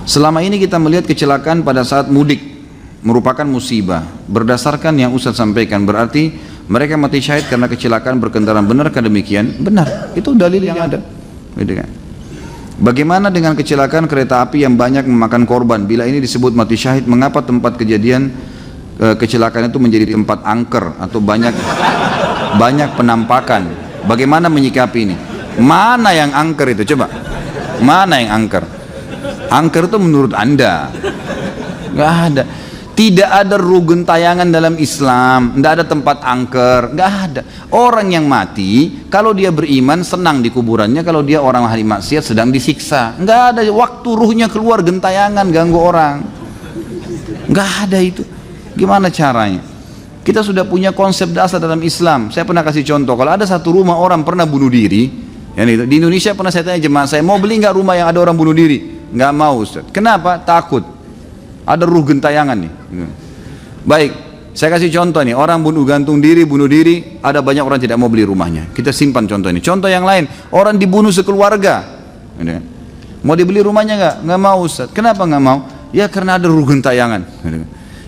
Selama ini kita melihat kecelakaan pada saat mudik merupakan musibah. Berdasarkan yang Ustaz sampaikan, berarti mereka mati syahid karena kecelakaan berkendaraan. Benarkah demikian? Benar, itu dalil yang ada. Gitu kan? Bagaimana dengan kecelakaan kereta api yang banyak memakan korban? Bila ini disebut mati syahid, mengapa tempat kejadian kecelakaan itu menjadi tempat angker atau banyak penampakan? Bagaimana menyikapi ini? Mana yang angker itu? Coba, mana yang angker? Angker itu menurut Anda? Nggak ada. Tidak ada rukun tayangan dalam Islam, tidak ada tempat angker, nggak ada. Orang yang mati, kalau dia beriman senang di kuburannya, kalau dia orang ahli maksiat sedang disiksa. Nggak ada waktu ruhnya keluar gentayangan ganggu orang. Nggak ada itu. Gimana caranya? Kita sudah punya konsep dasar dalam Islam. Saya pernah kasih contoh, kalau ada satu rumah orang pernah bunuh diri, di Indonesia pernah saya tanya jemaah saya, mau beli nggak rumah yang ada orang bunuh diri? Nggak mau, Ustaz. Kenapa? Takut. Ada ruh gentayangan nih. Baik, saya kasih contoh nih, orang bunuh diri, ada banyak orang tidak mau beli rumahnya. Kita simpan contoh ini. Contoh yang lain, orang dibunuh sekeluarga. Mau dibeli rumahnya nggak? Nggak mau, Ustaz. Kenapa nggak mau? Ya karena ada ruh gentayangan.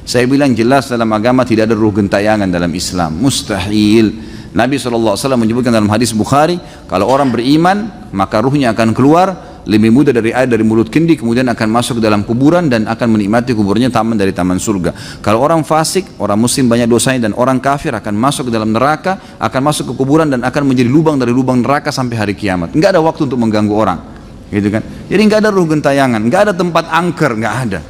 Saya bilang jelas dalam agama tidak ada ruh gentayangan dalam Islam. Mustahil. Nabi SAW menyebutkan dalam hadis Bukhari, kalau orang beriman maka ruhnya akan keluar lebih mudah dari air dari mulut kendi, kemudian akan masuk ke dalam kuburan dan akan menikmati kuburnya taman dari taman surga. Kalau orang fasik, orang muslim banyak dosanya, dan orang kafir akan masuk ke dalam neraka, akan masuk ke kuburan dan akan menjadi lubang dari lubang neraka sampai hari kiamat. Nggak ada waktu untuk mengganggu orang, gitu kan? Jadi nggak ada ruh gentayangan, nggak ada tempat angker, nggak ada.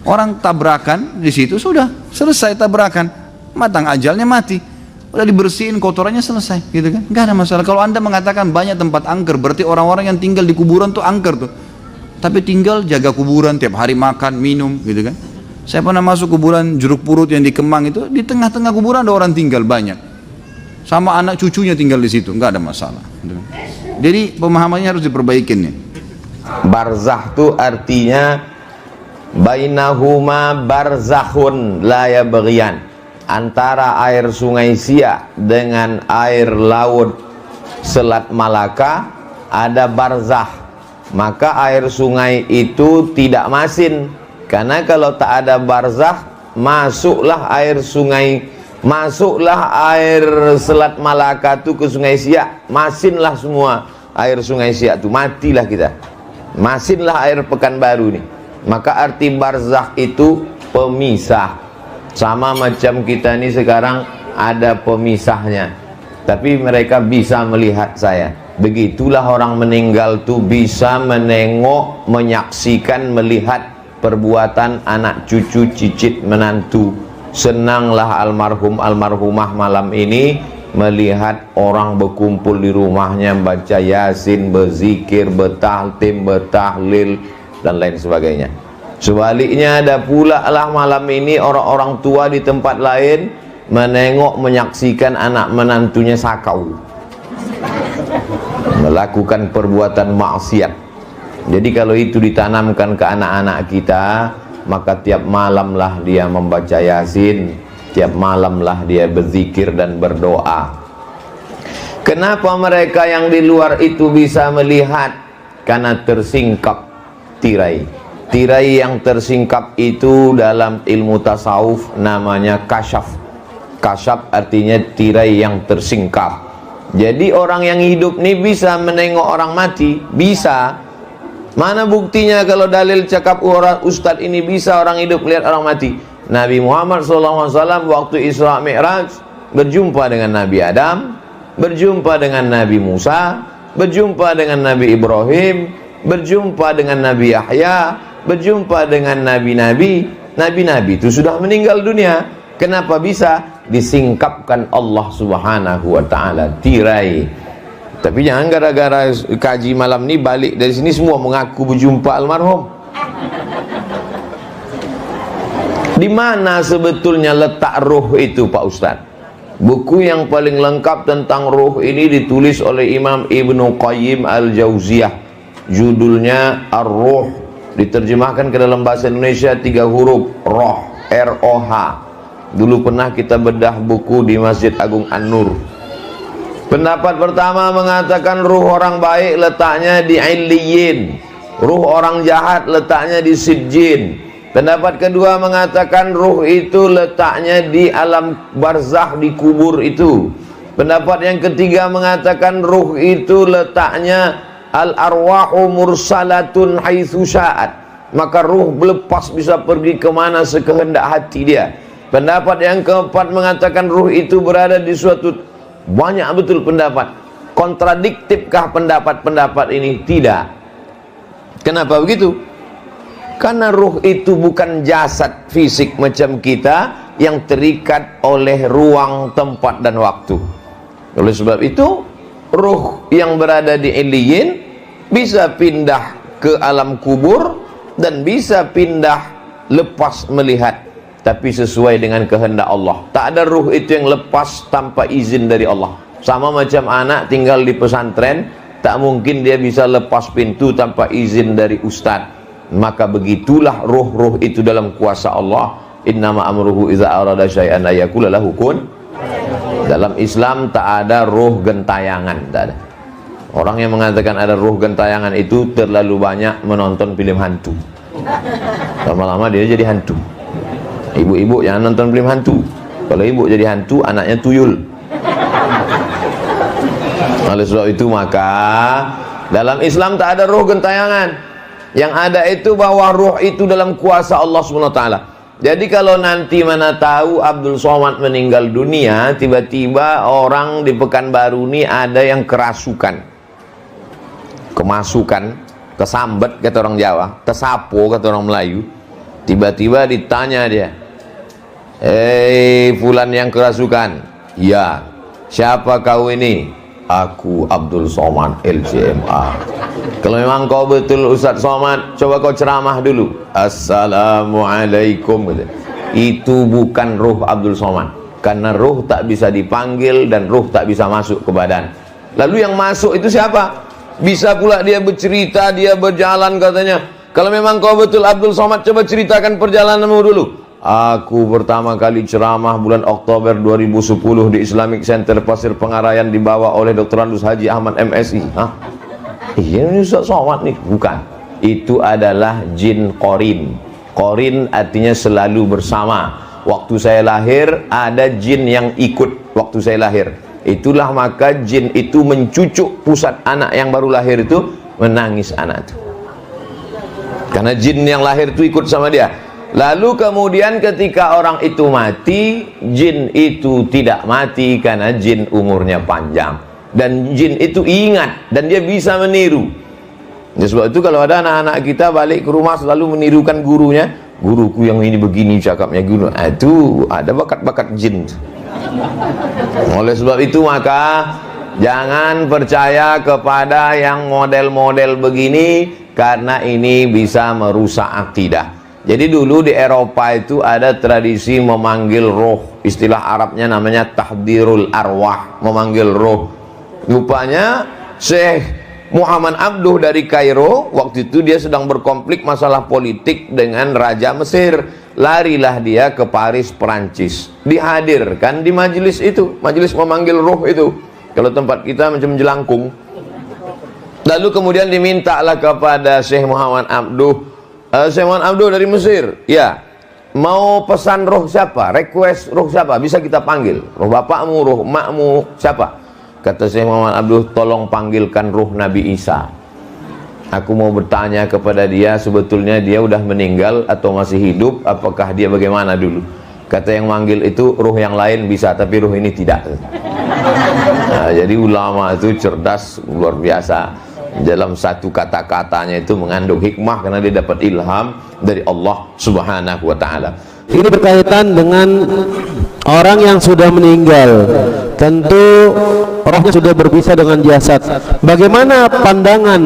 Orang tabrakan di situ sudah selesai tabrakan, matang ajalnya mati. Udah dibersihin kotorannya selesai, gitu kan? Nggak ada masalah. Kalau Anda mengatakan banyak tempat angker, berarti orang-orang yang tinggal di kuburan tuh angker tuh. Tapi tinggal jaga kuburan, tiap hari makan, minum, gitu kan? Saya pernah masuk kuburan Jeruk Purut yang di Kemang itu, di tengah-tengah kuburan ada orang tinggal banyak. Sama anak cucunya tinggal di situ, nggak ada masalah. Gitu kan? Jadi pemahamannya harus diperbaikin nih. Barzakh itu artinya bainahuma barzakhun la yabghiyan. Antara air sungai Siak dengan air laut Selat Malaka ada barzakh, maka air sungai itu tidak masin, karena kalau tak ada barzakh, masuklah air Selat Malaka itu ke sungai Siak, masinlah semua air sungai Siak itu, matilah kita, masinlah air Pekanbaru nih. Maka arti barzakh itu pemisah. Sama macam kita ini sekarang ada pemisahnya, tapi mereka bisa melihat saya. Begitulah orang meninggal tuh bisa menengok, menyaksikan, melihat perbuatan anak cucu, cicit, menantu. Senanglah almarhum almarhumah malam ini melihat orang berkumpul di rumahnya, baca yasin, berzikir, bertahtim, bertahlil dan lain sebagainya. Sebaliknya ada pula lah malam ini orang-orang tua di tempat lain menengok, menyaksikan anak menantunya sakau, melakukan perbuatan maksiat. Jadi kalau itu ditanamkan ke anak-anak kita, maka tiap malamlah dia membaca yasin, tiap malamlah dia berzikir dan berdoa. Kenapa mereka yang di luar itu bisa melihat? Karena tersingkap tirai. Tirai yang tersingkap itu dalam ilmu tasawuf namanya kasyaf. Kasyaf artinya tirai yang tersingkap. Jadi orang yang hidup ini bisa menengok orang mati, bisa. Mana buktinya kalau dalil cakap orang ustadz ini bisa orang hidup lihat orang mati? Nabi Muhammad SAW waktu Isra Mi'raj berjumpa dengan Nabi Adam, berjumpa dengan Nabi Musa, berjumpa dengan Nabi Ibrahim, berjumpa dengan Nabi Yahya, berjumpa dengan nabi-nabi. Nabi-nabi itu sudah meninggal dunia. Kenapa bisa? Disingkapkan Allah Subhanahu wa ta'ala tirai. Tapi jangan gara-gara kaji malam ini balik dari sini semua mengaku berjumpa almarhum. Di mana sebetulnya letak ruh itu, Pak Ustadz? Buku yang paling lengkap tentang ruh ini ditulis oleh Imam Ibnu Qayyim Al-Jauziyah. Judulnya Ar-Ruh. Diterjemahkan ke dalam bahasa Indonesia 3 huruf, roh, R-O-H. Dulu pernah kita bedah buku di Masjid Agung An-Nur. Pendapat pertama mengatakan ruh orang baik letaknya di Illiyin. Ruh orang jahat letaknya di sijjin. Pendapat kedua mengatakan ruh itu letaknya di alam barzakh, di kubur itu. Pendapat yang ketiga mengatakan ruh itu letaknya al-arwahu mursalatun haitsu sya'at. Maka ruh lepas bisa pergi kemana sekehendak hati dia. Pendapat yang keempat mengatakan ruh itu berada di suatu, banyak betul pendapat. Kontradiktifkah pendapat-pendapat ini? Tidak. Kenapa begitu? Karena ruh itu bukan jasad fisik macam kita yang terikat oleh ruang, tempat, dan waktu. Oleh sebab itu, ruh yang berada di Iliyin bisa pindah ke alam kubur dan bisa pindah lepas melihat, tapi sesuai dengan kehendak Allah. Tak ada ruh itu yang lepas tanpa izin dari Allah. Sama macam anak tinggal di pesantren, tak mungkin dia bisa lepas pintu tanpa izin dari ustaz. Maka begitulah ruh-ruh itu dalam kuasa Allah. Innama amruhu iza arada syai'an ayakula lahu kun. Dalam Islam tak ada ruh gentayangan, tak ada. Orang yang mengatakan ada ruh gentayangan itu terlalu banyak menonton film hantu. Lama-lama dia jadi hantu. Ibu-ibu jangan nonton film hantu. Kalau ibu jadi hantu, anaknya tuyul. Oleh sebab itu maka dalam Islam tak ada ruh gentayangan. Yang ada itu bahwa ruh itu dalam kuasa Allah SWT. Jadi kalau nanti mana tahu Abdul Somad meninggal dunia, tiba-tiba orang di Pekanbaru ini ada yang kerasukan, kemasukan, kesambet kata orang Jawa, kesapo kata orang Melayu. Tiba-tiba ditanya dia, fulan yang kerasukan. Ya, siapa kau ini? Aku Abdul Somad LCMA. Kalau memang kau betul Ustaz Somad, coba kau ceramah dulu. Assalamualaikum. Itu bukan ruh Abdul Somad, karena ruh tak bisa dipanggil dan ruh tak bisa masuk ke badan. Lalu yang masuk itu siapa? Bisa pula dia bercerita, dia berjalan katanya. Kalau memang kau betul Abdul Somad, coba ceritakan perjalananmu dulu. Aku pertama kali ceramah bulan Oktober 2010 di Islamic Center Pasir Pengarayan, dibawa oleh Dr. Andus Haji Ahmad MSI. Hah? Iya, ini Ustaz Somad nih. Bukan. Itu adalah jin Qorin. Qorin artinya selalu bersama. Waktu saya lahir ada jin yang ikut waktu saya lahir. Itulah maka jin itu mencucuk pusat anak yang baru lahir itu, menangis anak itu. Karena jin yang lahir itu ikut sama dia. Lalu kemudian ketika orang itu mati, jin itu tidak mati karena jin umurnya panjang. Dan jin itu ingat dan dia bisa meniru. Ya, sebab itu kalau ada anak-anak kita balik ke rumah selalu menirukan gurunya. Guruku yang ini begini cakapnya guru. Itu ada bakat-bakat jin. Oleh sebab itu maka jangan percaya kepada yang model-model begini, karena ini bisa merusak akidah. Jadi dulu di Eropa itu ada tradisi memanggil roh. Istilah Arabnya namanya tahdirul arwah, memanggil roh. Rupanya Syekh Muhammad Abduh dari Kairo, waktu itu dia sedang berkonflik masalah politik dengan Raja Mesir. Larilah dia ke Paris, Perancis. Dihadirkan di majelis itu, majelis memanggil roh itu. Kalau tempat kita macam jelangkung. Lalu kemudian dimintalah kepada Syekh Muhammad Abduh, Syekh Muhammad Abduh dari Mesir, ya, mau pesan roh siapa? Request roh siapa? Bisa kita panggil. Roh bapakmu, roh emakmu, siapa? Kata Syekh Muhammad Abduh, tolong panggilkan roh Nabi Isa. Aku mau bertanya kepada dia, sebetulnya dia udah meninggal atau masih hidup, apakah dia bagaimana dulu? Kata yang manggil itu, roh yang lain bisa, tapi roh ini tidak. Nah, jadi ulama itu cerdas luar biasa. Dalam satu kata-katanya itu mengandung hikmah, karena dia dapat ilham dari Allah Subhanahu wa ta'ala. Ini berkaitan dengan orang yang sudah meninggal. Tentu rohnya sudah berpisah dengan jasad. Bagaimana pandangan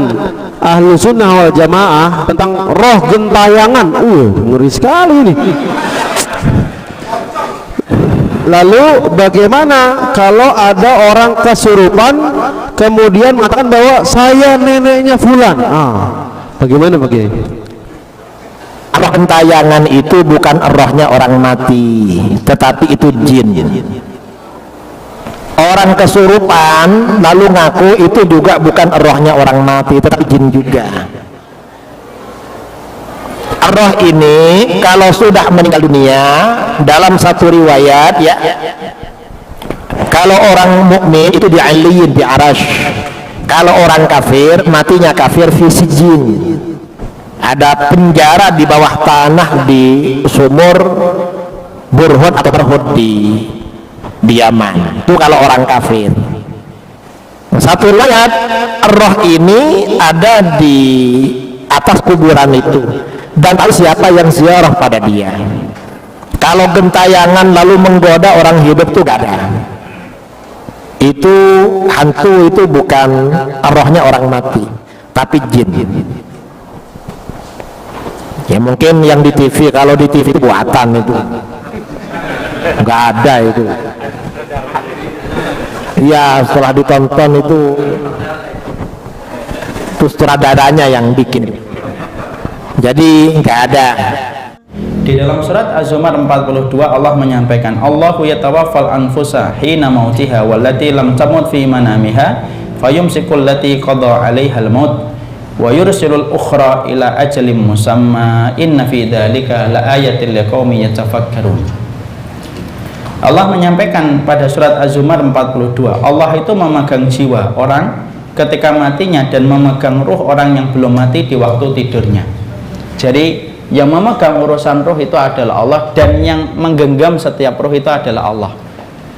ahlu sunnah wal jamaah tentang roh gentayangan? Ngeri sekali ini. Lalu bagaimana kalau ada orang kesurupan kemudian mengatakan bahwa saya neneknya fulan? Bagaimana begini? Roh gentayangan itu bukan rohnya orang mati, tetapi itu jin. Orang kesurupan lalu ngaku itu juga bukan rohnya orang mati, tetapi jin juga. roh ini kalau sudah meninggal dunia, dalam satu riwayat ya, kalau orang mukmin itu di aliyin, di arash. Kalau orang kafir, matinya kafir fi sijin, ada penjara di bawah tanah di sumur Burhud atau Berhud di Yaman. Itu kalau orang kafir. Satu riwayat, roh ini ada di atas kuburan itu, dan tahu siapa yang ziarah pada dia. Kalau gentayangan lalu menggoda orang hidup itu gak ada. Itu hantu, itu bukan rohnya orang mati, tapi jin. Ya mungkin yang di TV, kalau di TV itu buatan, itu nggak ada itu. Ya setelah ditonton itu sutradaranya yang bikin, jadi nggak ada. Di dalam surat Az-Zumar 42 Allah menyampaikan, Allahu yatawaffal anfusa hina mautiha wallati lam tamut fi manamiha fayumsikul lati qada 'alaihal maut wa yursilul ukhra ila ajalin musamma inna fi dzalika laayatil liqaumin yatafakkarun. Allah menyampaikan pada surat Az-Zumar 42, Allah itu memegang jiwa orang ketika matinya dan memegang ruh orang yang belum mati di waktu tidurnya. Jadi yang memegang urusan ruh itu adalah Allah, dan yang menggenggam setiap ruh itu adalah Allah.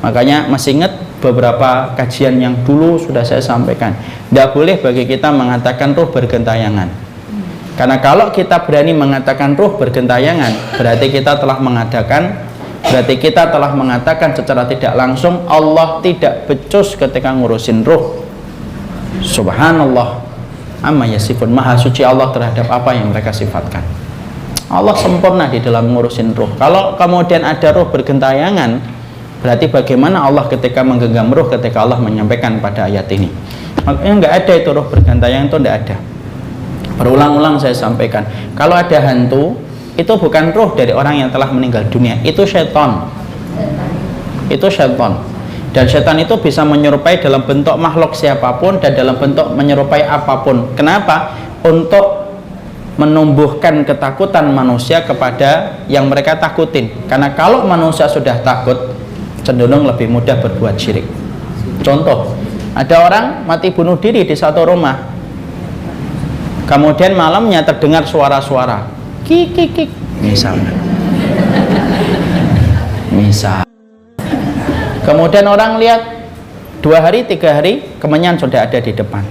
Makanya masih ingat beberapa kajian yang dulu sudah saya sampaikan, tidak boleh bagi kita mengatakan ruh bergentayangan, karena kalau kita berani mengatakan ruh bergentayangan, berarti kita telah mengatakan secara tidak langsung Allah tidak becus ketika ngurusin ruh. Subhanallah amma yasifun, maha suci Allah terhadap apa yang mereka sifatkan. Allah sempurna di dalam ngurusin ruh. Kalau kemudian ada ruh bergentayangan, berarti bagaimana Allah ketika menggenggam ruh ketika Allah menyampaikan pada ayat ini? Makanya nggak ada itu ruh bergentayangan, itu nggak ada. Berulang-ulang saya sampaikan, kalau ada hantu, itu bukan ruh dari orang yang telah meninggal dunia, itu syaitan. Itu syaitan. Dan syaitan itu bisa menyerupai dalam bentuk makhluk siapapun dan dalam bentuk menyerupai apapun. Kenapa? Untuk menumbuhkan ketakutan manusia kepada yang mereka takutin. Karena kalau manusia sudah takut, cenderung lebih mudah berbuat syirik. Contoh, ada orang mati bunuh diri di satu rumah, kemudian malamnya terdengar suara-suara kik kik kik misalnya. Kemudian orang lihat 2 hari 3 hari kemenyan sudah ada di depan.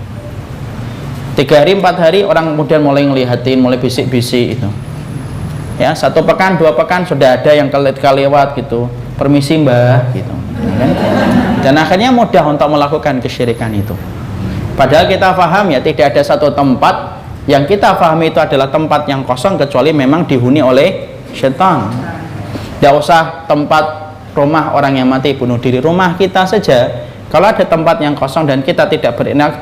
3 hari 4 hari orang kemudian mulai ngelihatin, mulai bisik-bisik itu. Ya, 1 pekan 2 pekan sudah ada yang lewat gitu, permisi mbah gitu, kan? Dan akhirnya mudah untuk melakukan kesyirikan itu. Padahal kita paham ya, tidak ada satu tempat yang kita pahami itu adalah tempat yang kosong kecuali memang dihuni oleh syaitan. Tidak usah tempat rumah orang yang mati bunuh diri, rumah kita saja. Kalau ada tempat yang kosong dan kita tidak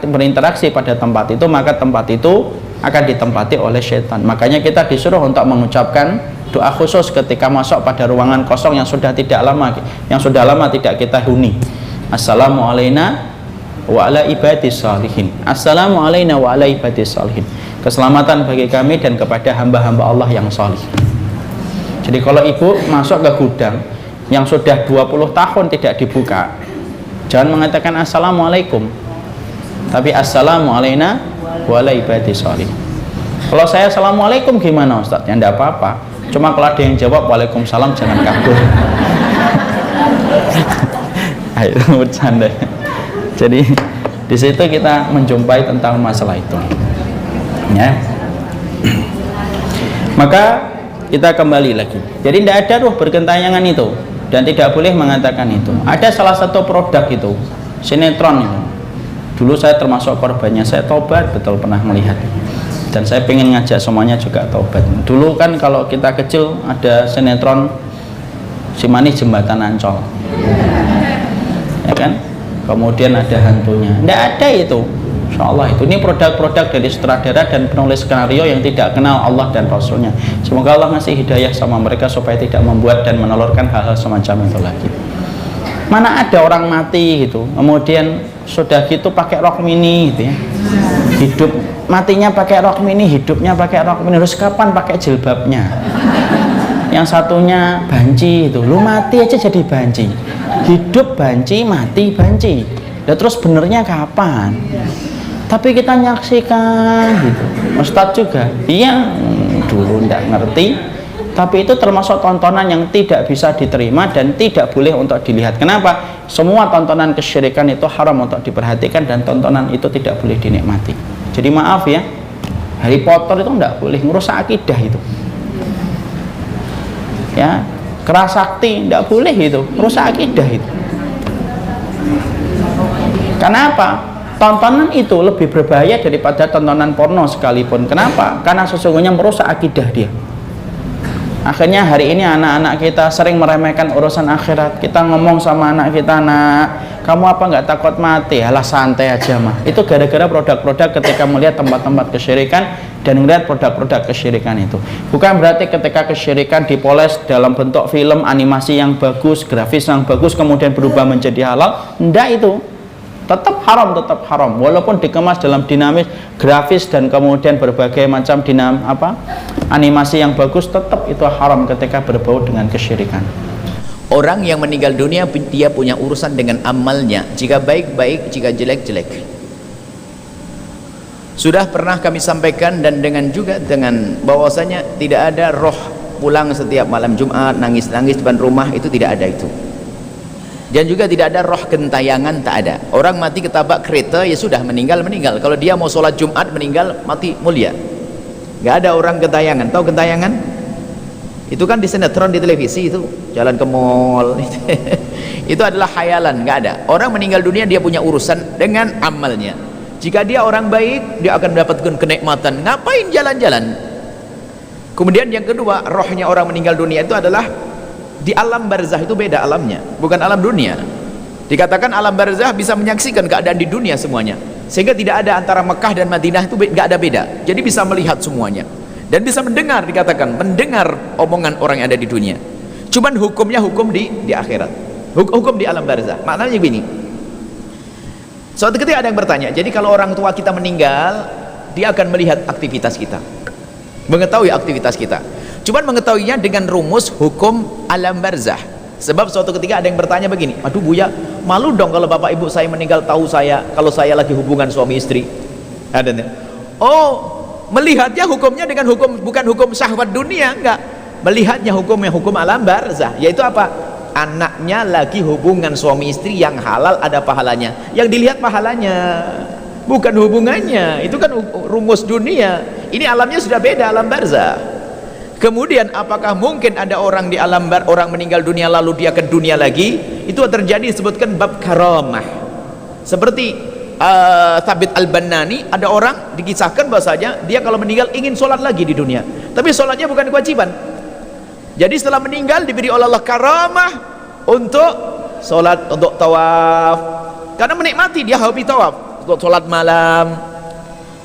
berinteraksi pada tempat itu, maka tempat itu akan ditempati oleh syaitan. Makanya kita disuruh untuk mengucapkan doa khusus ketika masuk pada ruangan kosong yang sudah lama tidak kita huni. Assalamu alayna wa ala ibadis salihin. Assalamu alayna wa ala ibadis salihin. Keselamatan bagi kami dan kepada hamba-hamba Allah yang salih. Jadi kalau ibu masuk ke gudang yang sudah 20 tahun tidak dibuka, jangan mengatakan assalamualaikum, tapi assalamu alayna wa ala ibadis salihin. Kalau saya assalamualaikum gimana Ustaz? Ya enggak apa-apa, cuma kalau ada yang jawab waalaikumsalam jangan kabur. Ayo bercanda. Jadi di situ kita menjumpai tentang masalah itu, ya. Maka kita kembali lagi. Jadi tidak ada ruh bergentayangan itu, dan tidak boleh mengatakan itu. Ada salah satu produk itu, sinetron itu. Dulu saya termasuk korbannya, saya tobat betul pernah melihat. Dan saya pengen ngajak semuanya juga tobat. Dulu kan kalau kita kecil ada sinetron Si Manis Jembatan Ancol, ya kan? Kemudian ada hantunya. Tidak ada itu. Insyaallah itu. Ini produk-produk dari sutradara dan penulis skenario yang tidak kenal Allah dan Rasulnya. Semoga Allah ngasih hidayah sama mereka supaya tidak membuat dan menelurkan hal-hal semacam itu lagi. Mana ada orang mati gitu, kemudian sudah gitu pakai rok mini gitu ya, hidup matinya pakai rok mini, hidupnya pakai rok mini, terus kapan pakai jilbabnya? Yang satunya banci itu, lu mati aja jadi banci, hidup banci, mati banci. Ya terus benernya kapan? Tapi kita nyaksikan gitu. Ustadz juga, iya dulu ndak ngerti, tapi itu termasuk tontonan yang tidak bisa diterima dan tidak boleh untuk dilihat. Kenapa? Semua tontonan kesyirikan itu haram untuk diperhatikan dan tontonan itu tidak boleh dinikmati. Jadi maaf ya, Harry Potter itu ndak boleh, merusak akidah itu. Ya, kerasakti ndak boleh itu, merusak akidah itu. Kenapa? Tontonan itu lebih berbahaya daripada tontonan porno sekalipun. Kenapa? Karena sesungguhnya merusak akidah dia. Akhirnya hari ini anak-anak kita sering meremehkan urusan akhirat. Kita ngomong sama anak kita, nak, kamu apa nggak takut mati? Alah santai aja mah. Itu gara-gara produk-produk ketika melihat tempat-tempat kesyirikan dan melihat produk-produk kesyirikan itu. Bukan berarti ketika kesyirikan dipoles dalam bentuk film, animasi yang bagus, grafis yang bagus, kemudian berubah menjadi halal. Enggak itu. Tetap haram walaupun dikemas dalam dinamis, grafis dan kemudian berbagai macam animasi yang bagus, tetap itu haram ketika berbau dengan kesyirikan. Orang yang meninggal dunia dia punya urusan dengan amalnya, jika baik-baik, jika jelek-jelek. Sudah pernah kami sampaikan dan dengan bahwasanya tidak ada roh pulang setiap malam Jumat nangis-nangis depan rumah, itu tidak ada itu. Dan juga tidak ada roh gentayangan, tak ada. Orang mati ketabrak kereta, ya sudah, meninggal. Kalau dia mau sholat Jumat meninggal, mati mulia. Gak ada orang gentayangan. Tahu gentayangan? Itu kan di sinetron di televisi itu, jalan ke mall. Itu adalah khayalan, gak ada. Orang meninggal dunia dia punya urusan dengan amalnya. Jika dia orang baik, dia akan mendapatkan kenikmatan. Ngapain jalan-jalan? Kemudian yang kedua, rohnya orang meninggal dunia itu adalah di alam barzah, itu beda alamnya, bukan alam dunia. Dikatakan alam barzah bisa menyaksikan keadaan di dunia semuanya, sehingga tidak ada antara Mekah dan Madinah itu gak ada beda. Jadi bisa melihat semuanya dan bisa mendengar, dikatakan mendengar omongan orang yang ada di dunia. Cuman hukumnya hukum di akhirat, hukum di alam barzah. Maknanya begini, suatu ketika ada yang bertanya, jadi kalau orang tua kita meninggal, dia akan melihat aktivitas kita, mengetahui aktivitas kita. Cuman mengetahuinya dengan rumus hukum alam barzah. Sebab suatu ketika ada yang bertanya begini, aduh Buya, malu dong kalau bapak ibu saya meninggal tahu saya kalau saya lagi hubungan suami istri. Ada. Oh, melihatnya hukumnya dengan hukum, bukan hukum syahwat dunia, enggak. Melihatnya hukumnya hukum alam barzah, yaitu apa? Anaknya lagi hubungan suami istri yang halal, ada pahalanya. Yang dilihat pahalanya, bukan hubungannya. Itu kan rumus dunia. Ini alamnya sudah beda, alam barzah. Kemudian apakah mungkin ada orang di alam orang meninggal dunia lalu dia ke dunia lagi? Itu terjadi, disebutkan bab karamah. Seperti Thabit Al-Bannani, ada orang dikisahkan bahasanya dia kalau meninggal ingin sholat lagi di dunia, tapi sholatnya bukan kewajiban. Jadi setelah meninggal diberi oleh Allah karamah untuk sholat, untuk tawaf, karena menikmati, dia hobi tawaf, untuk sholat malam,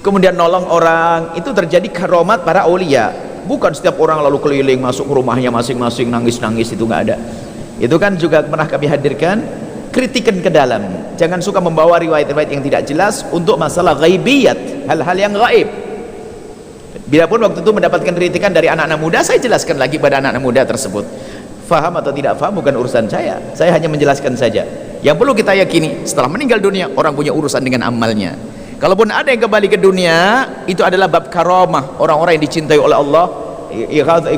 kemudian nolong orang. Itu terjadi karomat para aulia. Bukan setiap orang lalu keliling masuk ke rumahnya masing-masing nangis-nangis, itu nggak ada. Itu kan juga pernah kami hadirkan, kritikan ke dalam. Jangan suka membawa riwayat-riwayat yang tidak jelas untuk masalah ghaibiyat, hal-hal yang gaib. Bila pun waktu itu mendapatkan kritikan dari anak-anak muda, saya jelaskan lagi pada anak-anak muda tersebut. Faham atau tidak faham bukan urusan saya hanya menjelaskan saja. Yang perlu kita yakini, setelah meninggal dunia orang punya urusan dengan amalnya. Kalaupun ada yang kembali ke dunia, itu adalah bab karamah, orang-orang yang dicintai oleh Allah.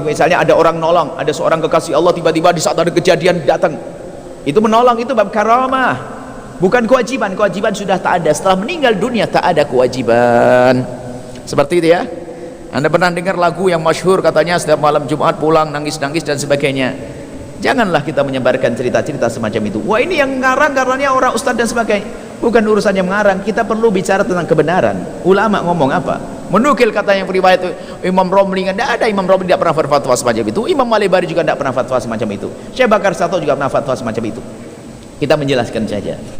Misalnya ada orang nolong, ada seorang kekasih Allah, tiba-tiba di saat ada kejadian datang, itu menolong, itu bab karamah, bukan kewajiban. Kewajiban sudah tak ada, setelah meninggal dunia tak ada kewajiban. Seperti itu ya. Anda pernah dengar lagu yang masyhur, katanya setiap malam Jumat pulang nangis-nangis dan sebagainya. Janganlah kita menyebarkan cerita-cerita semacam itu. Wah, ini yang ngarang-ngarangnya orang ustadz dan sebagainya. Bukan urusannya mengarang, kita perlu bicara tentang kebenaran. Ulama ngomong apa? Menukil kata yang riwayat Imam Romli, tidak ada Imam Romli tidak pernah berfatwa semacam itu. Imam Malibari juga tidak pernah fatwa semacam itu. Syekh Bakar Sato juga pernah fatwa semacam itu. Kita menjelaskan saja.